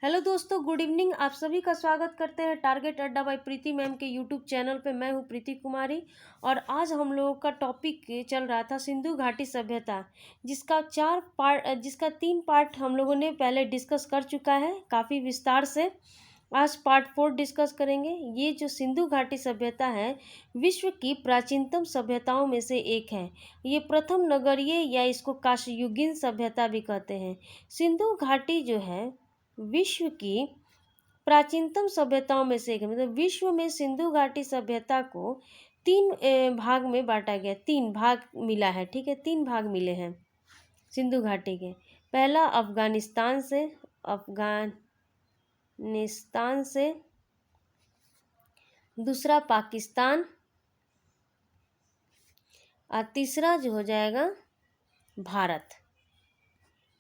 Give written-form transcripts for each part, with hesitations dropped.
Hello दोस्तों, good evening. आप सभी का स्वागत करते हैं टारगेट अड्डा बाय प्रीति मैम के यूट्यूब चैनल पे। मैं हूं प्रीति कुमारी और आज हम लोगों का टॉपिक चल रहा था सिंधु घाटी सभ्यता, जिसका 3 पार्ट हम लोगों ने पहले डिस्कस कर चुका है काफ़ी विस्तार से। आज पार्ट 4 डिस्कस करेंगे। ये जो सिंधु घाटी सभ्यता है विश्व की प्राचीनतम सभ्यताओं में से एक है। ये प्रथम नगरीय या इसको काशयुगीन सभ्यता भी कहते हैं। सिंधु घाटी जो है विश्व की प्राचीनतम सभ्यताओं में से एक है। मतलब विश्व में सिंधु घाटी सभ्यता को 3 भाग में बांटा गया, 3 भाग मिला है। ठीक है, 3 भाग मिले हैं सिंधु घाटी के। पहला अफगानिस्तान से, दूसरा पाकिस्तान और तीसरा जो हो जाएगा भारत।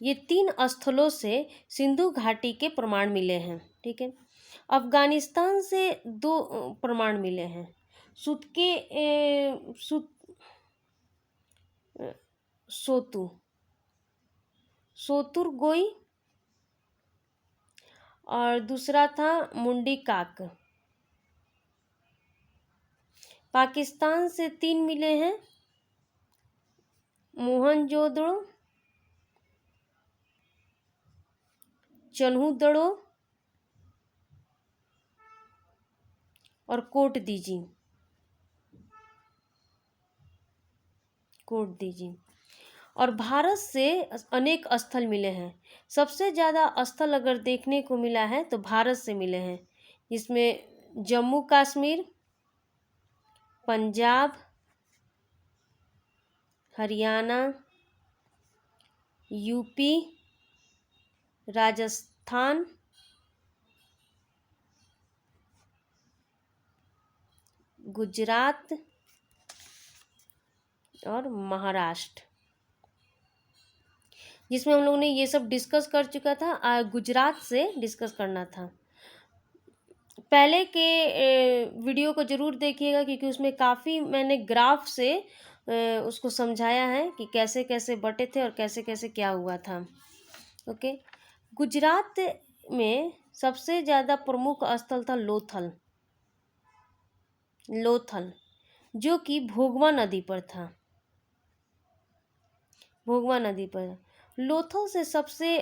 ये 3 स्थलों से सिंधु घाटी के प्रमाण मिले हैं। ठीक है, अफगानिस्तान से 2 प्रमाण मिले हैं। सोतुरगोई और दूसरा था मुंडी काक। पाकिस्तान से 3 मिले हैं, मोहनजोदड़ो, चन्हूदड़ो और कोट दीजी। और भारत से अनेक स्थल मिले हैं। सबसे ज़्यादा स्थल अगर देखने को मिला है तो भारत से मिले हैं, जिसमें जम्मू कश्मीर, पंजाब, हरियाणा, यूपी, राजस्थान, गुजरात और महाराष्ट्र, जिसमें हम लोगों ने ये सब डिस्कस कर चुका था। गुजरात से डिस्कस करना था। पहले के वीडियो को ज़रूर देखिएगा, क्योंकि उसमें काफ़ी मैंने ग्राफ से उसको समझाया है कि कैसे कैसे बटे थे और कैसे कैसे क्या हुआ था। ओके, गुजरात में सबसे ज़्यादा प्रमुख स्थल था लोथल, जो कि भोगवा नदी पर था। लोथल से सबसे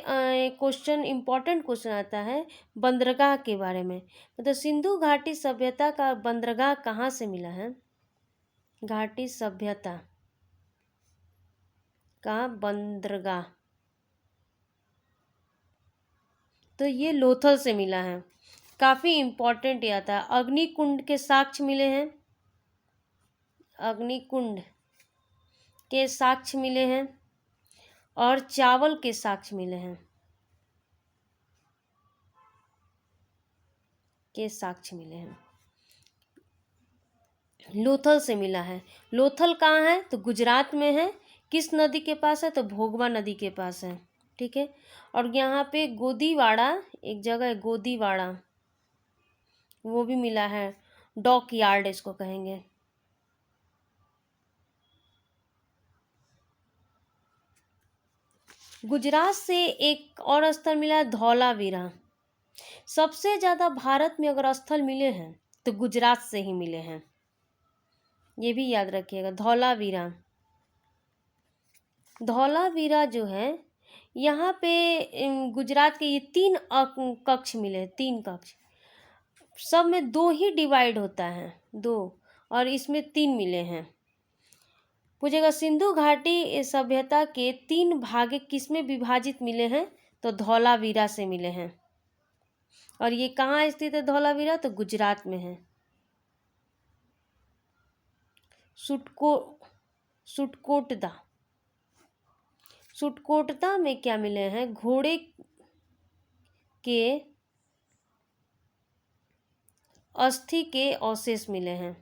इम्पोर्टेंट क्वेश्चन आता है बंदरगाह के बारे में। मतलब सिंधु घाटी सभ्यता का बंदरगाह कहाँ से मिला है? घाटी सभ्यता का बंदरगाह तो ये लोथल से मिला है। काफ़ी इम्पोर्टेंट ये आता है। अग्निकुंड के साक्ष्य मिले हैं, और चावल के साक्ष्य मिले हैं, लोथल से मिला है। लोथल कहाँ है? तो गुजरात में है। किस नदी के पास है? तो भोगवा नदी के पास है। ठीक है, और यहाँ पे गोदीवाड़ा एक जगह है, गोदीवाड़ा, वो भी मिला है। डॉक यार्ड इसको कहेंगे। गुजरात से एक और स्थल मिला है, धौलावीरा। सबसे ज़्यादा भारत में अगर स्थल मिले हैं तो गुजरात से ही मिले हैं, ये भी याद रखिएगा। धौलावीरा जो है, यहाँ पे गुजरात के ये 3 कक्ष मिले हैं, 3 कक्ष। सब में 2 ही डिवाइड होता है, 2, और इसमें 3 मिले हैं। पूछेगा सिंधु घाटी सभ्यता के 3 भाग किस में विभाजित मिले हैं? तो धौलावीरा से मिले हैं। और ये कहाँ स्थित है धौलावीरा? तो गुजरात में है। सुटकोटदा में क्या मिले हैं? घोड़े के अस्थि के अवशेष मिले हैं।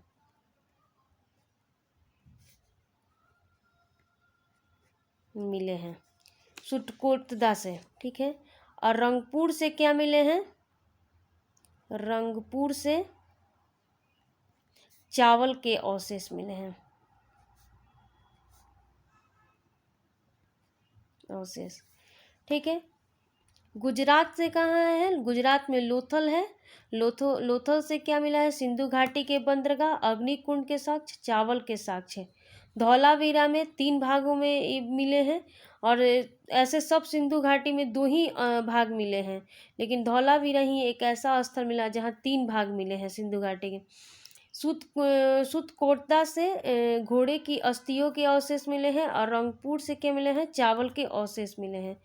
सुटकोटदा से। ठीक है, और रंगपुर से क्या मिले हैं? रंगपुर से चावल के अवशेष मिले हैं। ठीक है, गुजरात से कहाँ है? गुजरात में लोथल है। लोथल से क्या मिला है? सिंधु घाटी के बंदरगाह, अग्निकुंड के साक्ष्य, चावल के साक्ष्य। धौलावीरा में 3 भागों में ये मिले हैं, और ऐसे सब सिंधु घाटी में 2 ही भाग मिले हैं, लेकिन धौलावीरा ही एक ऐसा स्थल मिला जहाँ 3 भाग मिले हैं सिंधु घाटी के। सुतकोटा से घोड़े की अस्थियों के अवशेष मिले हैं, और रंगपुर से क्या मिले हैं? चावल के अवशेष मिले हैं।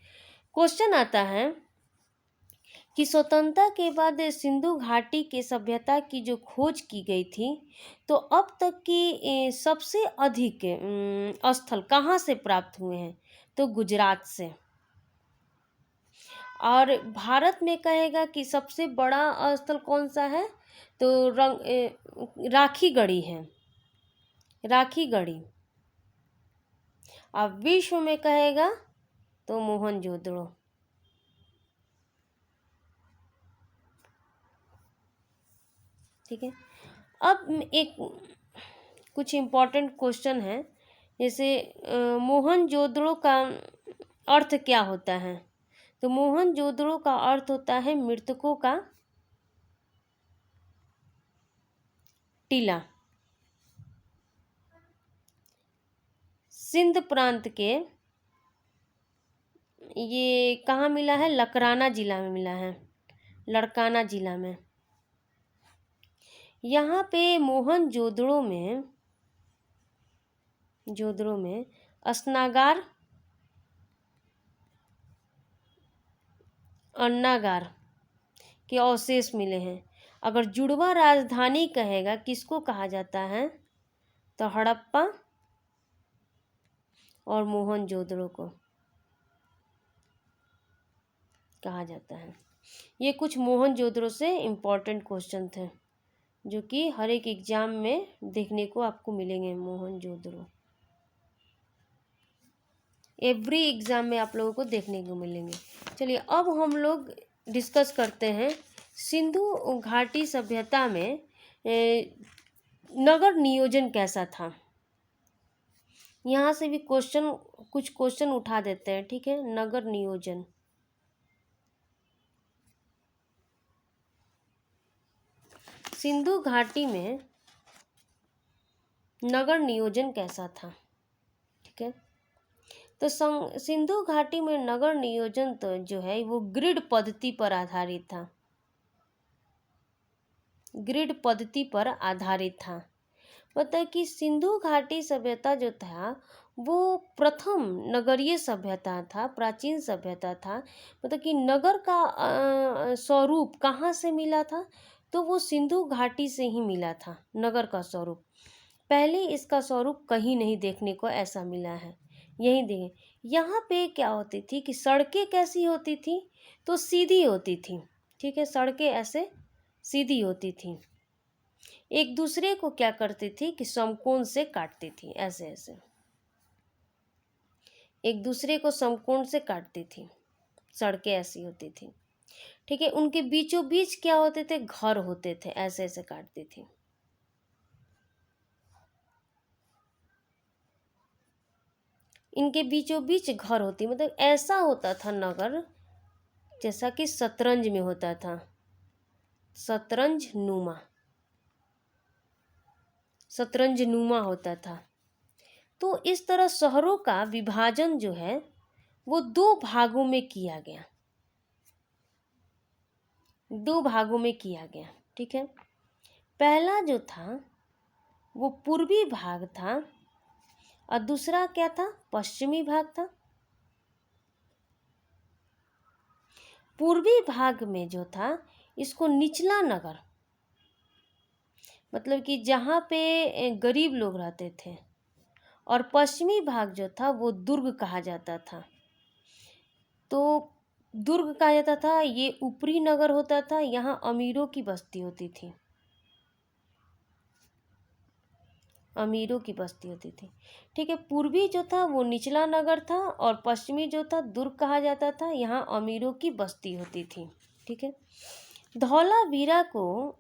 क्वेश्चन आता है कि स्वतंत्रता के बाद सिंधु घाटी के सभ्यता की जो खोज की गई थी, तो अब तक की सबसे अधिक स्थल कहाँ से प्राप्त हुए हैं? तो गुजरात से। और भारत में कहेगा कि सबसे बड़ा स्थल कौन सा है? तो राखी गढ़ी है, राखी गढ़ी। अब विश्व में कहेगा तो मोहनजोदड़ो। ठीक है। अब एक कुछ इम्पोर्टेंट क्वेश्चन है, जैसे मोहनजोदड़ो का अर्थ क्या होता है? तो मोहनजोदड़ो का अर्थ होता है मृतकों का टीला। सिंध प्रांत के ये कहाँ मिला है? लकराना जिला में मिला है, लड़काना जिला में। यहाँ पे मोहनजोदड़ो में स्नागार, अन्नागार के अवशेष मिले हैं। अगर जुड़वा राजधानी कहेगा किसको कहा जाता है? तो हड़प्पा और मोहनजोदड़ो को कहा जाता है। ये कुछ मोहनजोदड़ो से इम्पोर्टेंट क्वेश्चन थे जो कि हर एक एग्जाम में देखने को आपको मिलेंगे। मोहनजोदड़ो एवरी एग्जाम में आप लोगों को देखने को मिलेंगे। चलिए अब हम लोग डिस्कस करते हैं सिंधु घाटी सभ्यता में नगर नियोजन कैसा था। यहाँ से भी कुछ क्वेश्चन उठा देते हैं। ठीक है। नगर नियोजन, सिंधु घाटी में नगर नियोजन कैसा था? ठीक है। तो सिंधु घाटी में नगर नियोजन तो जो है वो ग्रिड पद्धति पर आधारित था, ग्रिड पद्धति पर आधारित था। मतलब कि सिंधु घाटी सभ्यता जो था वो प्रथम नगरीय सभ्यता था, प्राचीन सभ्यता था। मतलब कि नगर का स्वरूप कहाँ से मिला था? तो वो सिंधु घाटी से ही मिला था। नगर का स्वरूप पहले इसका स्वरूप कहीं नहीं देखने को ऐसा मिला है। यही देखें, यहाँ पे क्या होती थी कि सड़कें कैसी होती थी? तो सीधी होती थी। ठीक है। सड़कें ऐसे सीधी होती थी, एक दूसरे को क्या करती थी कि समकोण से काटती थी, ऐसे ऐसे एक दूसरे को समकोण से काटती थी। सड़कें ऐसी होती थी। ठीक है। उनके बीचों बीच क्या होते थे? घर होते थे, ऐसे ऐसे काटती थी। इनके बीचों बीच घर होती, मतलब ऐसा होता था नगर जैसा कि शतरंज में होता था, शतरंज नुमा, शतरंज नुमा होता था। तो इस तरह शहरों का विभाजन जो है वो 2 भागों में किया गया, 2 भागों में किया गया। ठीक है। पहला जो था वो पूर्वी भाग था, और दूसरा क्या था? पश्चिमी भाग था। पूर्वी भाग में जो था इसको निचला नगर, मतलब कि जहाँ पे गरीब लोग रहते थे, और पश्चिमी भाग जो था वो दुर्ग कहा जाता था। तो दुर्ग कहा जाता था, ये ऊपरी नगर होता था, यहाँ अमीरों की बस्ती होती थी, अमीरों की बस्ती होती थी। ठीक है। पूर्वी जो था वो निचला नगर था, और पश्चिमी जो था दुर्ग कहा जाता था, यहाँ अमीरों की बस्ती होती थी। ठीक है। धौलावीरा को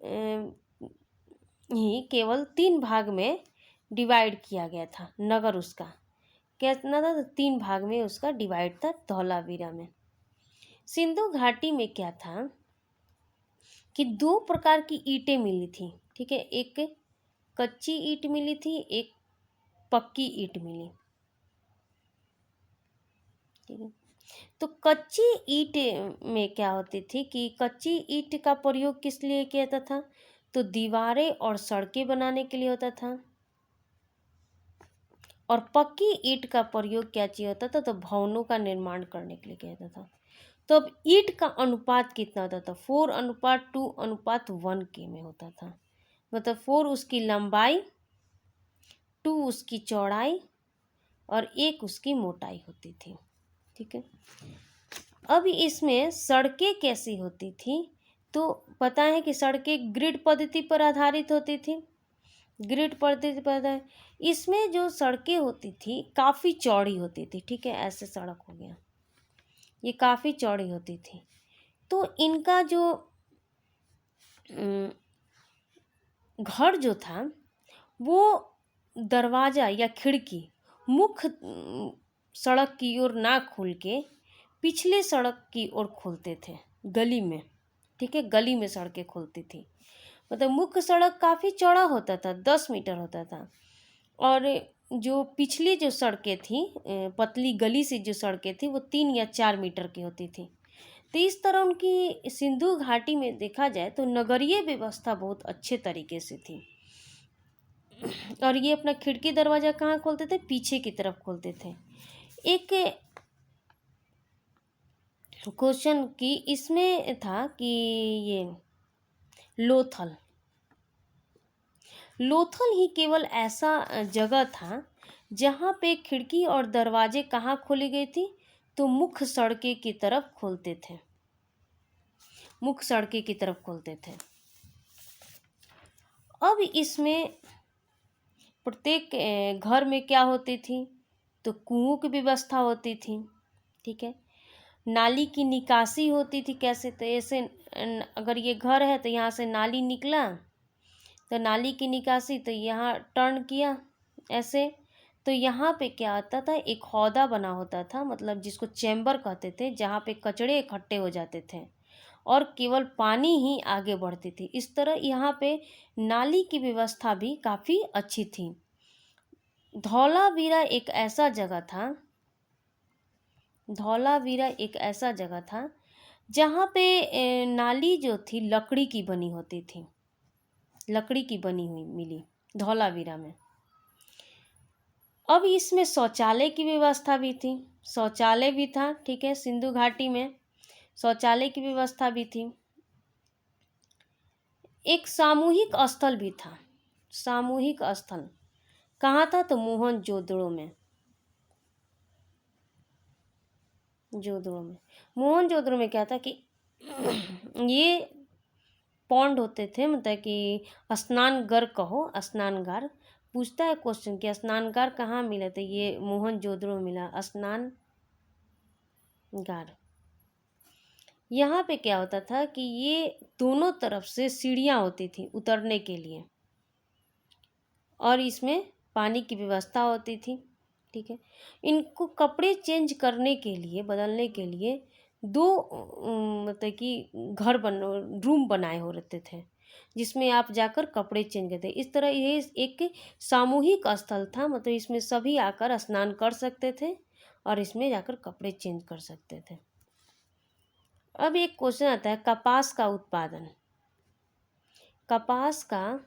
ही केवल 3 भाग में डिवाइड किया गया था नगर। उसका कितना था? तो 3 भाग में उसका डिवाइड था धौलावीरा में। सिंधु घाटी में क्या था कि दो प्रकार की ईंटें मिली थी, ठीक है। एक कच्ची ईंट मिली थी, एक पक्की ईंट मिली, ठीक है। तो कच्ची ईंट में क्या होती थी कि कच्ची ईंट का प्रयोग किस लिए किया जाता था, तो दीवारें और सड़कें बनाने के लिए होता था। और पक्की ईंट का प्रयोग क्या चाहिए होता था, तो भवनों का निर्माण करने के लिए किया जाता था। तो अब ईंट का अनुपात कितना होता था, 4:2:1 के में होता था। मतलब 4 उसकी लंबाई, 2 उसकी चौड़ाई और 1 उसकी मोटाई होती थी, ठीक है। अब इसमें सड़कें कैसी होती थी, तो पता है कि सड़कें ग्रिड पद्धति पर आधारित होती थी। ग्रिड पद्धति पर इसमें जो सड़कें होती थी काफ़ी चौड़ी होती थी, ठीक है। ऐसे सड़क हो गया, ये काफ़ी चौड़ी होती थी। तो इनका जो घर जो था वो दरवाज़ा या खिड़की मुख्य सड़क की ओर ना खोल के पिछले सड़क की ओर खोलते थे, गली में, ठीक है। गली में सड़कें खोलती थी। मतलब मुख्य सड़क काफ़ी चौड़ा होता था, 10 मीटर होता था, और जो पिछली जो सड़कें थी, पतली गली से जो सड़कें थी वो 3 या 4 मीटर की होती थी। तो इस तरह उनकी सिंधु घाटी में देखा जाए तो नगरीय व्यवस्था बहुत अच्छे तरीके से थी। और ये अपना खिड़की दरवाज़ा कहाँ खोलते थे, पीछे की तरफ खोलते थे। एक क्वेश्चन की इसमें था कि ये लोथल ही केवल ऐसा जगह था जहाँ पे खिड़की और दरवाजे कहाँ खोली गई थी, तो मुख्य सड़कें की तरफ खोलते थे, मुख्य सड़कें की तरफ खोलते थे। अब इसमें प्रत्येक घर में क्या होती थी, तो कुओं की व्यवस्था होती थी, ठीक है। नाली की निकासी होती थी, कैसे, तो ऐसे अगर ये घर है तो यहाँ से नाली निकला, तो नाली की निकासी, तो यहाँ टर्न किया ऐसे, तो यहाँ पे क्या आता था, एक हौदा बना होता था, मतलब जिसको चैम्बर कहते थे, जहाँ पे कचड़े इकट्ठे हो जाते थे और केवल पानी ही आगे बढ़ती थी। इस तरह यहाँ पे नाली की व्यवस्था भी काफ़ी अच्छी थी। धौलावीरा एक ऐसा जगह था, धौलावीरा एक ऐसा जगह था जहाँ पे नाली जो थी लकड़ी की बनी होती थी, लकड़ी की बनी हुई मिली धौलावीरा में। अब इसमें शौचालय की व्यवस्था भी थी, शौचालय भी था, ठीक है। सिंधु घाटी में शौचालय की व्यवस्था भी थी। एक सामूहिक स्थल भी था, सामूहिक स्थल कहाँ था, तो मोहनजोदड़ो में, मोहनजोदड़ो में क्या था कि ये पॉन्ड होते थे, मतलब कि स्नानघर कहो, स्नानगार। पूछता है क्वेश्चन कि स्नानगार कहाँ मिला, तो ये मोहनजोदड़ो में मिला स्नानगार। यहाँ पे क्या होता था कि ये दोनों तरफ से सीढ़ियाँ होती थी उतरने के लिए, और इसमें पानी की व्यवस्था होती थी, ठीक है। इनको कपड़े चेंज करने के लिए, बदलने के लिए दो मतलब कि रूम बनाए हो रहते थे, जिसमें आप जाकर कपड़े चेंज करते। इस तरह ये एक सामूहिक स्थल था, मतलब इसमें सभी आकर स्नान कर सकते थे और इसमें जाकर कपड़े चेंज कर सकते थे। अब एक क्वेश्चन आता है, कपास का उत्पादन, कपास का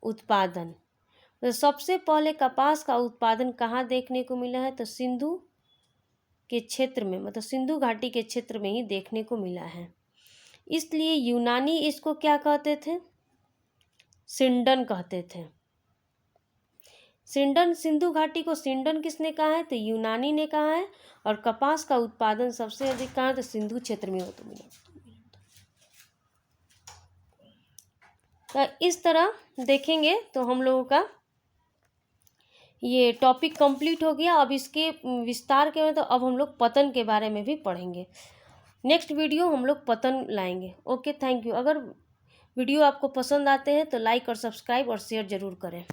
उत्पादन, तो सबसे पहले कपास का उत्पादन कहाँ देखने को मिला है, तो सिंधु के क्षेत्र में, मतलब सिंधु घाटी के क्षेत्र में ही देखने को मिला है। इसलिए यूनानी इसको क्या कहते थे, सिंडन कहते थे। सिंडन, सिंधु घाटी को सिंडन किसने कहा है, तो यूनानी ने कहा है। और कपास का उत्पादन सबसे अधिक कहाँ, तो सिंधु क्षेत्र में हो तो मिला। तो इस तरह देखेंगे तो हम लोगों का ये टॉपिक कंप्लीट हो गया। अब इसके विस्तार के में तो अब हम लोग पतन के बारे में भी पढ़ेंगे। नेक्स्ट वीडियो हम लोग पतन लाएंगे। Okay, thank you. अगर वीडियो आपको पसंद आते हैं तो लाइक और सब्सक्राइब और शेयर ज़रूर करें।